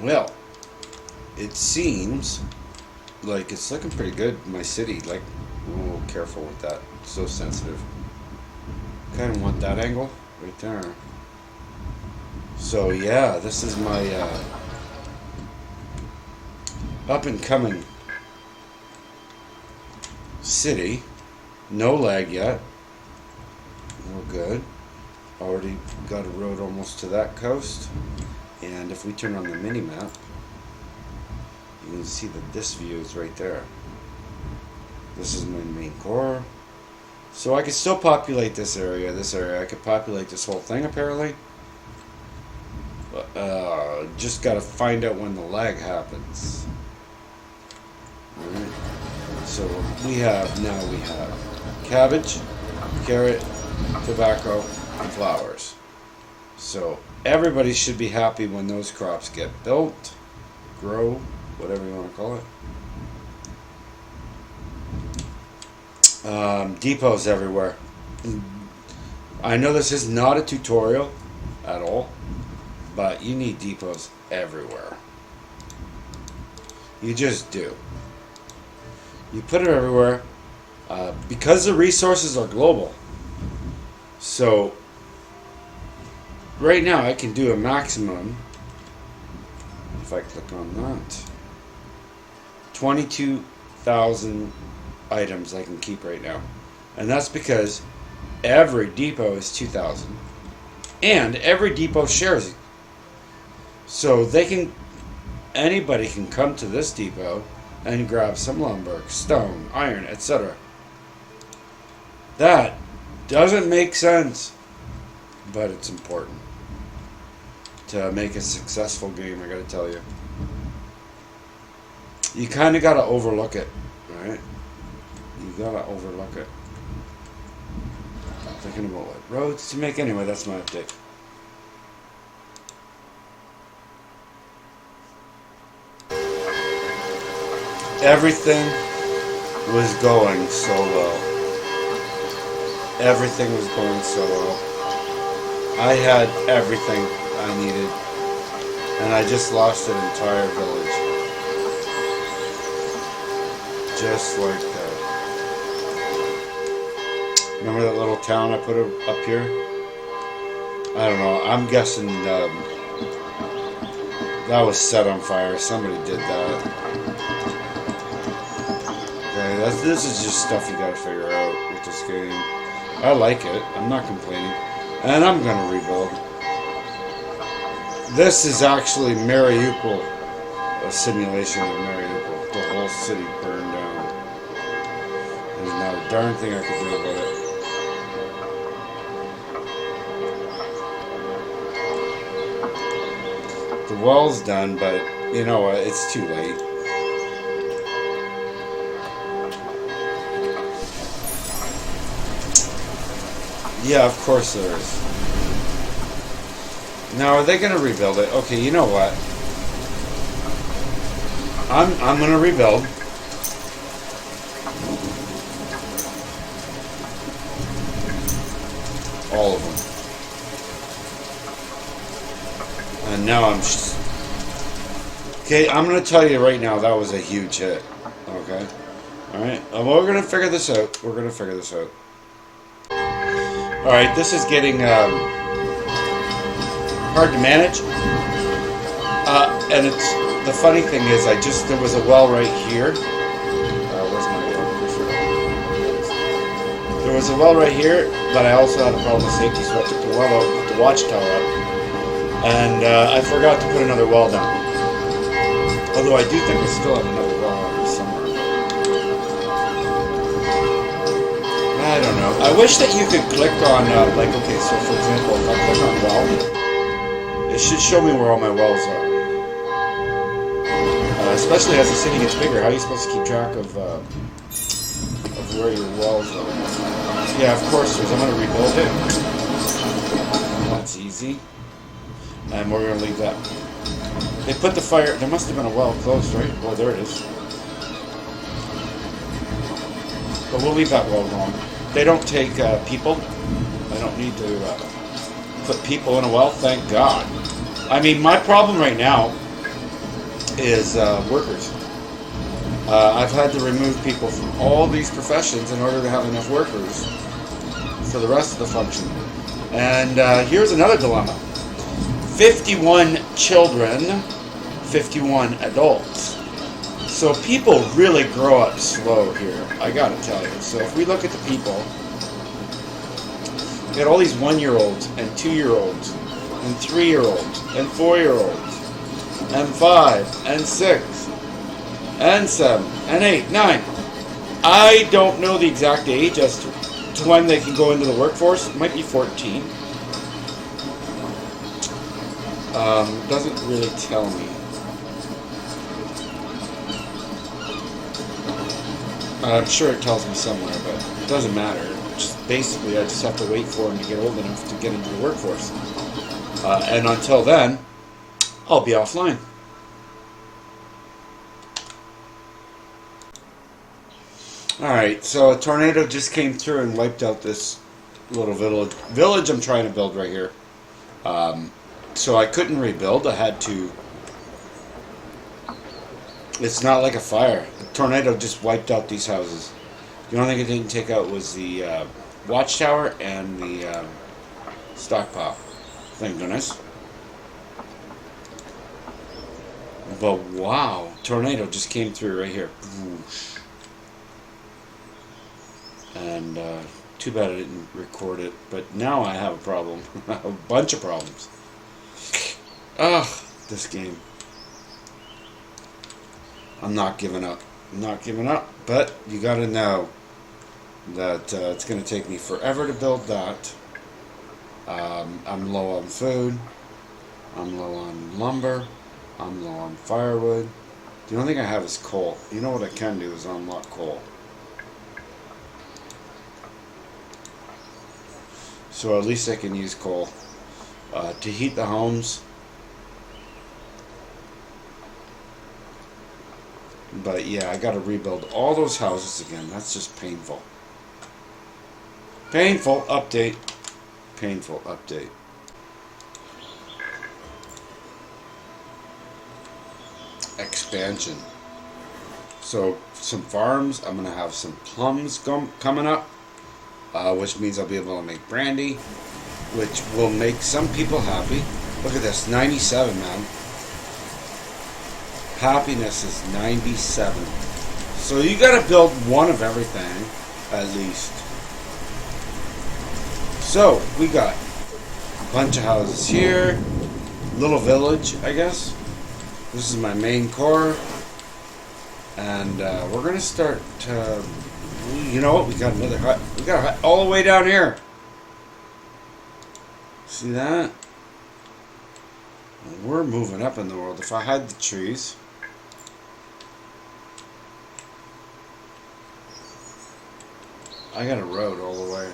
Well, it seems like it's looking pretty good in my city. Like, oh, careful with that. It's so sensitive. Kind of want that angle right there. So yeah, this is my up and coming city. No lag yet. We're good. Already got a road almost to that coast. And if we turn on the mini map, you can see that this view is right there. This is my main core. So I could still populate this area. I could populate this whole thing apparently. Just gotta find out when the lag happens. Alright. So we have cabbage, carrot, tobacco, and flowers. So everybody should be happy when those crops get built, grow, whatever you want to call it. Depots everywhere. I know this is not a tutorial at all, but you need depots everywhere. You just do. You put it everywhere because the resources are global. So right now I can do a maximum, if I click on that, 22,000 items I can keep right now. And that's because every depot is 2,000. And every depot shares it. So anybody can come to this depot and grab some lumber, stone, iron, etc. That doesn't make sense, but it's important to make a successful game, I gotta tell you. You kind of gotta overlook it, right? You gotta overlook it. I'm thinking about what roads to make. Anyway, that's my update. Everything was going so well. Everything was going so well. I had everything I needed, and I just lost an entire village. Just like that. Remember that little town I put up here? I don't know. I'm guessing that was set on fire. Somebody did that. Okay, this is just stuff you gotta figure out with this game. I like it. I'm not complaining. And I'm gonna rebuild. This is actually Mariupol, a simulation of Mariupol. The whole city burned down. There's not a darn thing I could do about it. The wall's done, but you know what? It's too late. Yeah, of course there is. Now, are they going to rebuild it? Okay, you know what? I'm going to rebuild. All of them. And now I'm just... Okay, I'm going to tell you right now, that was a huge hit. Okay? Alright? Well, we're going to figure this out. We're going to figure this out. Alright, this is getting hard to manage. And it's the funny thing is, there was a well right here. Where's my cursor? There was a well right here, but I also had a problem with safety, so I took the well out, put the watchtower up, and I forgot to put another well down. Although I do think I still have another well on somewhere. I don't know. I wish that you could click on, like, okay, so for example, if I click on well, it should show me where all my wells are. Especially as the city gets bigger, how are you supposed to keep track of where your wells are? Yeah, of course, I'm going to rebuild it. That's easy. And we're going to leave that. They put the fire, there must have been a well close, right? Oh, there it is. But we'll leave that well going. They don't take people. I don't need to put people in a well, thank God. I mean, my problem right now is workers. I've had to remove people from all these professions in order to have enough workers for the rest of the function. And here's another dilemma. 51 children, 51 adults. So people really grow up slow here, I gotta tell you. So if we look at the people, we got all these 1-year-olds and 2-year-olds and 3-year-olds and 4-year-olds and 5 and 6 and 7 and 8, 9. I don't know the exact age as to when they can go into the workforce. It might be 14. Doesn't really tell me. I'm sure it tells me somewhere, but it doesn't matter. Basically, I just have to wait for them to get old enough to get into the workforce. And until then, I'll be offline. Alright, so a tornado just came through and wiped out this little village I'm trying to build right here. So I couldn't rebuild. I had to... It's not like a fire. A tornado just wiped out these houses. The only thing it didn't take out was the watchtower and the stockpile. Thank goodness. But wow, tornado just came through right here. And too bad I didn't record it. But now I have a problem. A bunch of problems. Ugh, this game. I'm not giving up. I'm not giving up. But you gotta know that it's going to take me forever to build that. I'm low on food. I'm low on lumber. I'm low on firewood. The only thing I have is coal. You know what I can do is unlock coal. So at least I can use coal to heat the homes. But yeah, I got to rebuild all those houses again. That's just painful. Painful update. Painful update. Expansion. So some farms. I'm gonna have some plums coming up, which means I'll be able to make brandy, which will make some people happy. Look at this, 97, man. Happiness is 97. So you gotta build one of everything, at least. So we got a bunch of houses here, little village, I guess. This is my main core, and we're gonna start. You know what? We got another hut. We got a hut all the way down here. See that? We're moving up in the world. If I had the trees. I got a road all the way.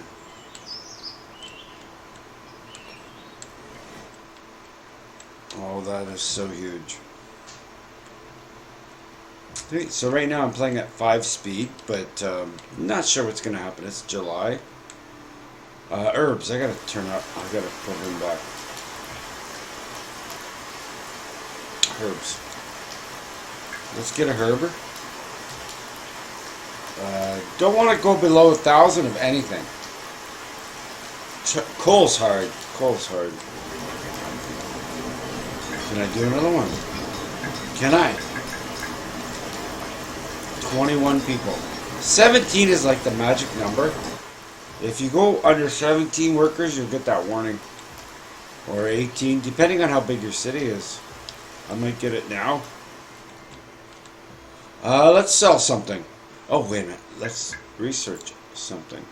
Oh, that is so huge. So right now I'm playing at 5 speed, but not sure what's going to happen. It's July. Herbs, I got to turn up. I got to put them back. Herbs. Let's get a herber. Don't want to go below 1,000 of anything. Coal's hard. Coal's hard. Can I do another one? Can I? 21 people. 17 is like the magic number. If you go under 17 workers, you'll get that warning. Or 18, depending on how big your city is. I might get it now. Let's sell something. Oh, wait a minute. Let's research something.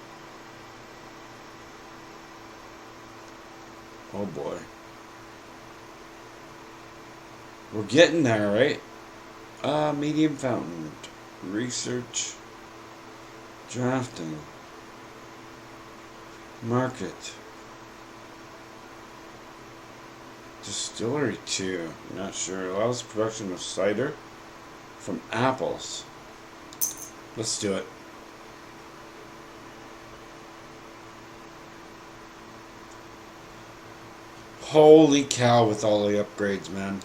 Oh, boy. We're getting there, right? Medium fountain. Research. Drafting. Market. Distillery 2. Not sure. Allows production of cider from apples. Let's do it. Holy cow with all the upgrades, man.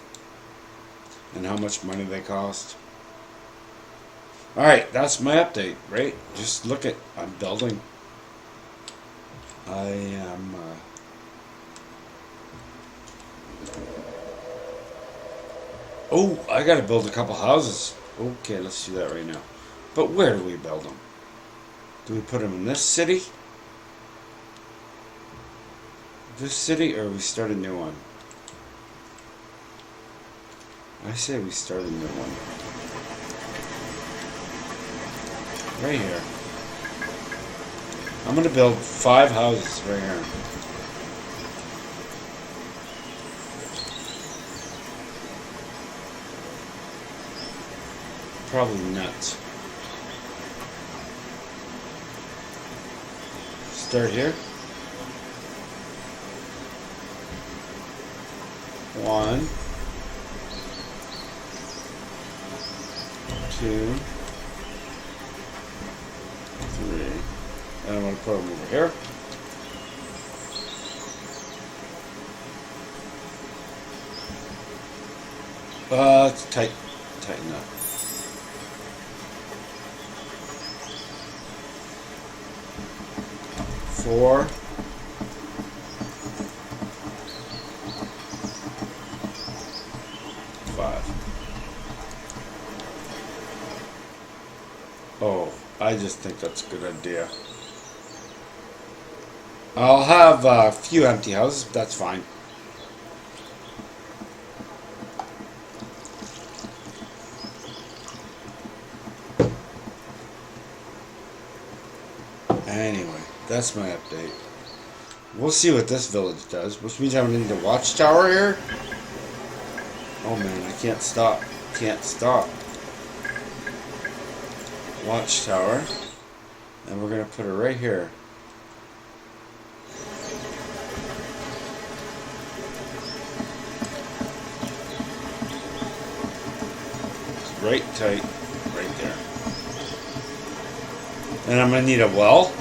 and how much money they cost. Alright, that's my update, right? Just look at, I'm building. I am, oh, I gotta build a couple houses. Okay, let's do that right now. But where do we build them? Do we put them in this city? This city, or we start a new one? I say we start a new one. Right here. I'm gonna build 5 houses right here. Probably nuts. Start here. 1, 2, 3. And I'm going to put them over here. It's tighten up. Four. 5. Oh, I just think that's a good idea. I'll have a few empty houses, but that's fine. Anyway, that's my update. We'll see what this village does, which means I need a watchtower here. Oh man, I can't stop. Can't stop. Watchtower. And we're going to put it right here. It's right tight, right there. And I'm going to need a well.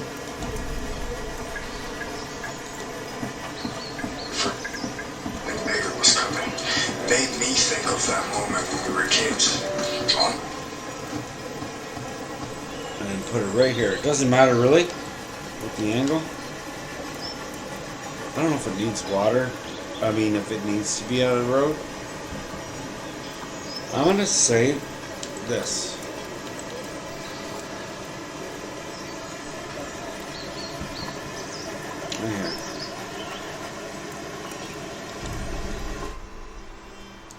Made me think of that moment when we were kids. And put it right here. It doesn't matter really with the angle. I don't know if it needs water. I mean, if it needs to be on the road. I'm going to say this. Right here.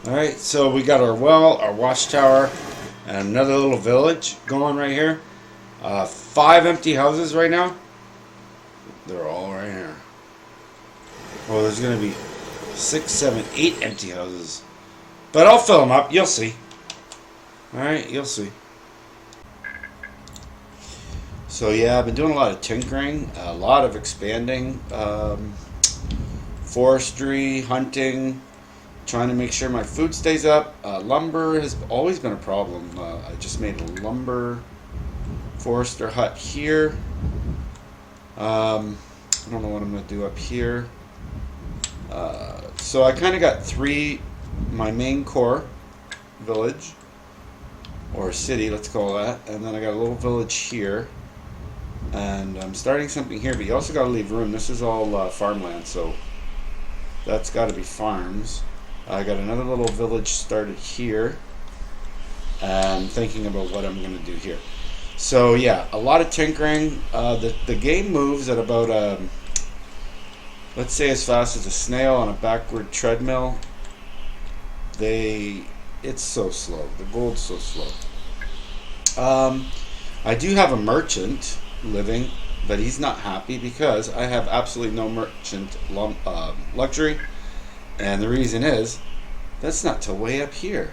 Alright, so we got our well, our watchtower, and another little village going right here. 5 empty houses right now. They're all right here. Well, there's going to be 6, 7, 8 empty houses. But I'll fill them up. You'll see. Alright, you'll see. So yeah, I've been doing a lot of tinkering, a lot of expanding, forestry, hunting, trying to make sure my food stays up. Lumber has always been a problem. I just made a lumber forester hut here. I don't know what I'm going to do up here. So I kind of got 3, my main core village, or city, let's call that, and then I got a little village here. And I'm starting something here, but you also got to leave room. This is all farmland, so that's got to be farms. I got another little village started here, and thinking about what I'm going to do here. So yeah, a lot of tinkering. The game moves at about, let's say, as fast as a snail on a backward treadmill. It's so slow. The gold's so slow. I do have a merchant living, but he's not happy because I have absolutely no merchant luxury, and the reason is that's not till way up here.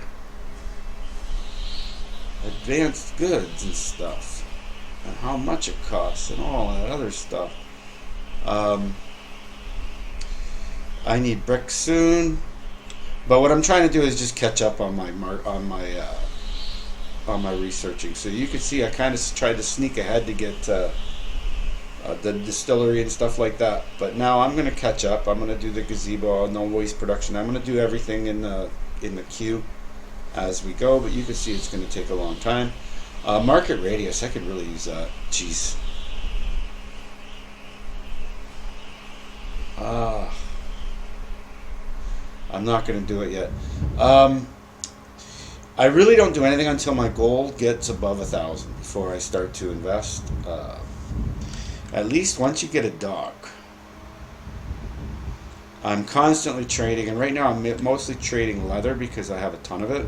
Advanced goods and stuff, and how much it costs, and all that other stuff. I need bricks soon, but what I'm trying to do is just catch up on my researching. So you can see I kind of tried to sneak ahead to get the distillery and stuff like that, but now I'm going to catch up. I'm going to do the gazebo, no waste production. I'm going to do everything in the queue. as we go, but you can see it's going to take a long time. Market radius, I could really use that. Jeez. I'm not going to do it yet. I really don't do anything until my gold gets above 1,000 before I start to invest. At least once you get a dock. I'm constantly trading, and right now I'm mostly trading leather because I have a ton of it.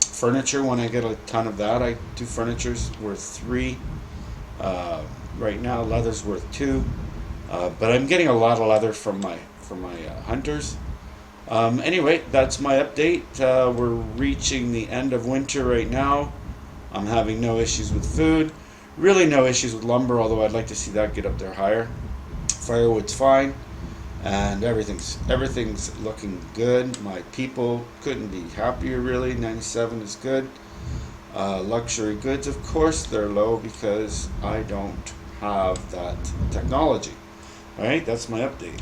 Furniture, when I get a ton of that, I do furniture's worth 3. Right now, leather's worth 2. But I'm getting a lot of leather from my hunters. Anyway, that's my update. We're reaching the end of winter right now. I'm having no issues with food. Really no issues with lumber, although I'd like to see that get up there higher. Firewood's fine, and everything's looking good. My people couldn't be happier, really. 97 is good. Luxury goods, of course, they're low because I don't have that technology. Alright, that's my update.